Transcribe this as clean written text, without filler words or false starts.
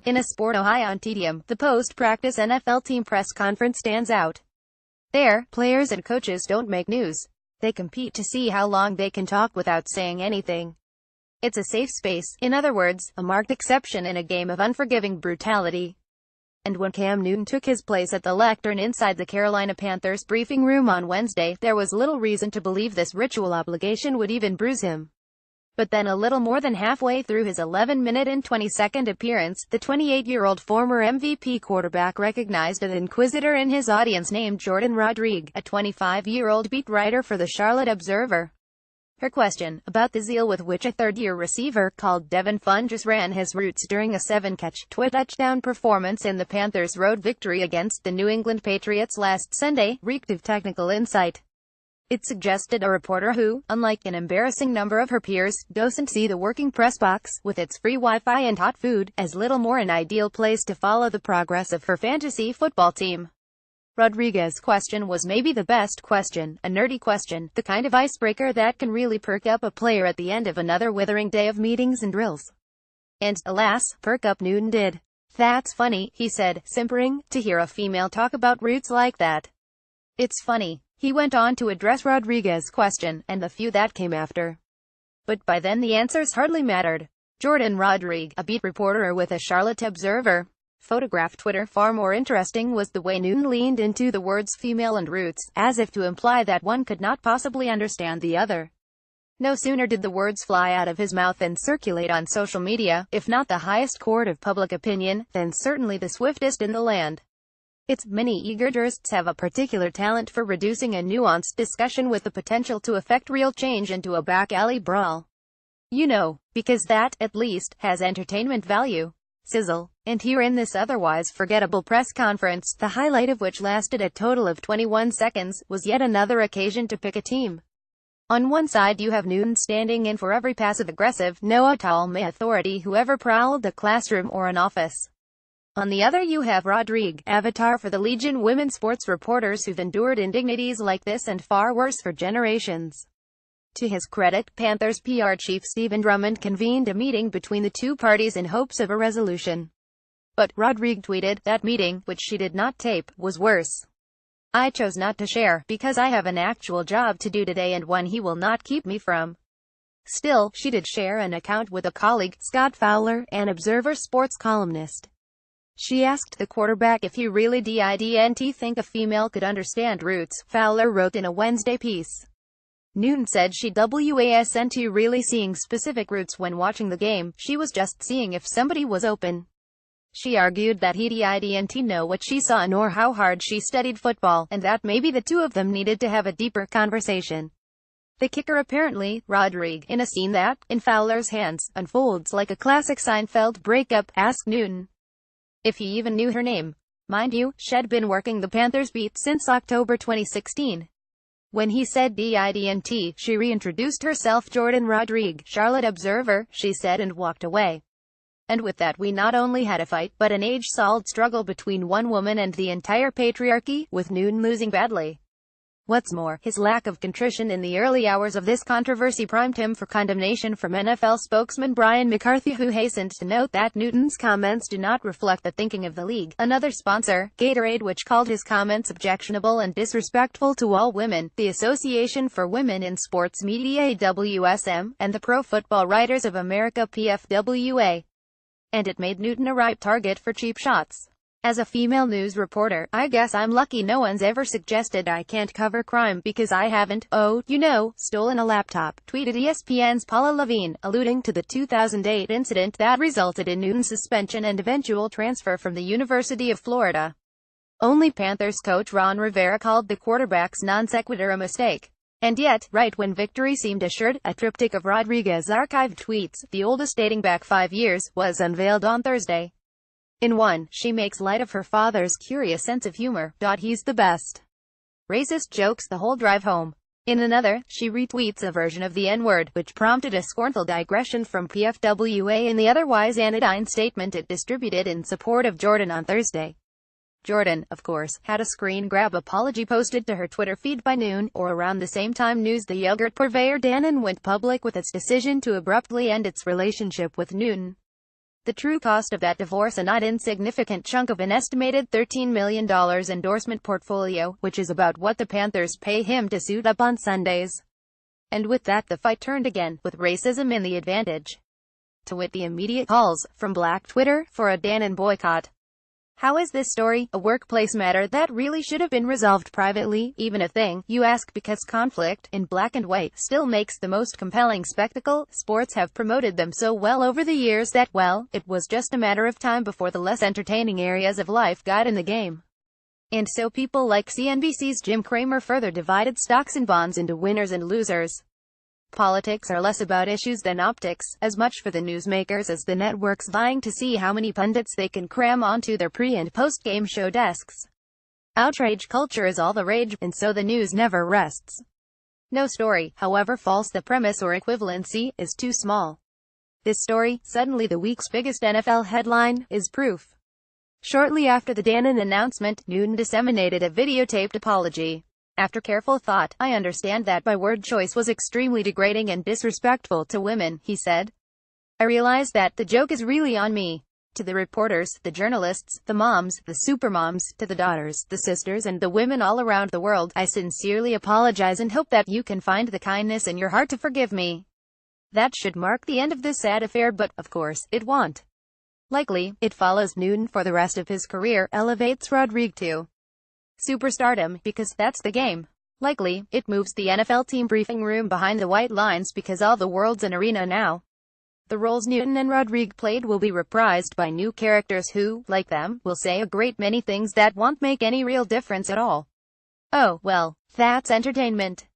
In a sport high on tedium, the post-practice NFL team press conference stands out. There, players and coaches don't make news. They compete to see how long they can talk without saying anything. It's a safe space, in other words, a marked exception in a game of unforgiving brutality. And when Cam Newton took his place at the lectern inside the Carolina Panthers briefing room on Wednesday, there was little reason to believe this ritual obligation would even bruise him. But then a little more than halfway through his 11-minute and 20-second appearance, the 28-year-old former MVP quarterback recognized an inquisitor in his audience named Jordan Rodriguez, a 25-year-old beat writer for the Charlotte Observer. Her question, about the zeal with which a third-year receiver called Devin Funchess ran his routes during a 7-catch, touchdown performance in the Panthers' road victory against the New England Patriots last Sunday, reeked of technical insight. It suggested a reporter who, unlike an embarrassing number of her peers, doesn't see the working press box, with its free Wi-Fi and hot food, as little more an ideal place to follow the progress of her fantasy football team. Rodriguez's question was maybe the best question, a nerdy question, the kind of icebreaker that can really perk up a player at the end of another withering day of meetings and drills. And, alas, perk up Newton did. "That's funny," he said, simpering, "to hear a female talk about roots like that. It's funny." He went on to address Rodriguez's question, and the few that came after. But by then the answers hardly mattered. Jordan Rodriguez, a beat reporter with a Charlotte Observer, photographed Twitter. Far more interesting was the way Newton leaned into the words female and roots, as if to imply that one could not possibly understand the other. No sooner did the words fly out of his mouth and circulate on social media, if not the highest court of public opinion, then certainly the swiftest in the land. Its many eager jurists have a particular talent for reducing a nuanced discussion with the potential to affect real change into a back-alley brawl. You know, because that, at least, has entertainment value. Sizzle. And here in this otherwise forgettable press conference, the highlight of which lasted a total of 21 seconds, was yet another occasion to pick a team. On one side you have Newton standing in for every passive-aggressive, know-it-all authority who ever prowled a classroom or an office. On the other you have Rodriguez, avatar for the Legion women sports reporters who've endured indignities like this and far worse for generations. To his credit, Panthers PR chief Stephen Drummond convened a meeting between the two parties in hopes of a resolution. But, Rodriguez tweeted, that meeting, which she did not tape, was worse. "I chose not to share, because I have an actual job to do today and one he will not keep me from." Still, she did share an account with a colleague, Scott Fowler, an Observer sports columnist. She asked the quarterback if he really didn't think a female could understand roots, Fowler wrote in a Wednesday piece. Newton said she wasn't really seeing specific roots when watching the game, she was just seeing if somebody was open. She argued that he didn't know what she saw nor how hard she studied football, and that maybe the two of them needed to have a deeper conversation. The kicker apparently, Rodriguez, in a scene that, in Fowler's hands, unfolds like a classic Seinfeld breakup, asked Newton if he even knew her name. Mind you, she'd been working the Panthers beat since October 2016. When he said didn't, she reintroduced herself. "Jordan Rodriguez, Charlotte Observer," she said, and walked away. And with that we not only had a fight, but an age-old struggle between one woman and the entire patriarchy, with Newton losing badly. What's more, his lack of contrition in the early hours of this controversy primed him for condemnation from NFL spokesman Brian McCarthy, who hastened to note that Newton's comments do not reflect the thinking of the league. Another sponsor, Gatorade, which called his comments objectionable and disrespectful to all women, the Association for Women in Sports Media (AWSM), and the Pro Football Writers of America (PFWA). And it made Newton a ripe target for cheap shots. "As a female news reporter, I guess I'm lucky no one's ever suggested I can't cover crime because I haven't, stolen a laptop," tweeted ESPN's Paula Levine, alluding to the 2008 incident that resulted in Newton's suspension and eventual transfer from the University of Florida. Only Panthers coach Ron Rivera called the quarterback's non-sequitur a mistake. And yet, right when victory seemed assured, a triptych of Rodriguez's archived tweets, the oldest dating back 5 years, was unveiled on Thursday. In one, she makes light of her father's curious sense of humor. "He's the best. Racist jokes the whole drive home." In another, she retweets a version of the N-word, which prompted a scornful digression from PFWA in the otherwise anodyne statement it distributed in support of Jordan on Thursday. Jordan, of course, had a screen grab apology posted to her Twitter feed by noon, or around the same time news the yogurt purveyor Dannon went public with its decision to abruptly end its relationship with Newton. The true cost of that divorce, a not insignificant chunk of an estimated $13 million endorsement portfolio, which is about what the Panthers pay him to suit up on Sundays. And with that, the fight turned again, with racism in the advantage. To wit, the immediate calls from Black Twitter for a Dannon boycott. How is this story, a workplace matter that really should have been resolved privately, even a thing, you ask, because conflict, in black and white, still makes the most compelling spectacle? Sports have promoted them so well over the years that, well, it was just a matter of time before the less entertaining areas of life got in the game. And so people like CNBC's Jim Cramer further divided stocks and bonds into winners and losers. Politics are less about issues than optics, as much for the newsmakers as the networks vying to see how many pundits they can cram onto their pre- and post-game show desks. Outrage culture is all the rage, and so the news never rests. No story, however false the premise or equivalency, is too small. This story, suddenly the week's biggest NFL headline, is proof. Shortly after the Dannon announcement, Newton disseminated a videotaped apology. After careful thought, I understand that my word choice was extremely degrading and disrespectful to women, he said. I realize that the joke is really on me. To the reporters, the journalists, the moms, the supermoms, to the daughters, the sisters, and the women all around the world, I sincerely apologize and hope that you can find the kindness in your heart to forgive me. That should mark the end of this sad affair, but, of course, it won't. Likely, it follows Newton for the rest of his career, elevates Rodrigue to superstardom, because that's the game. Likely, it moves the NFL team briefing room behind the white lines because all the world's an arena now. The roles Newton and Rodrigue played will be reprised by new characters who, like them, will say a great many things that won't make any real difference at all. Oh, well, that's entertainment.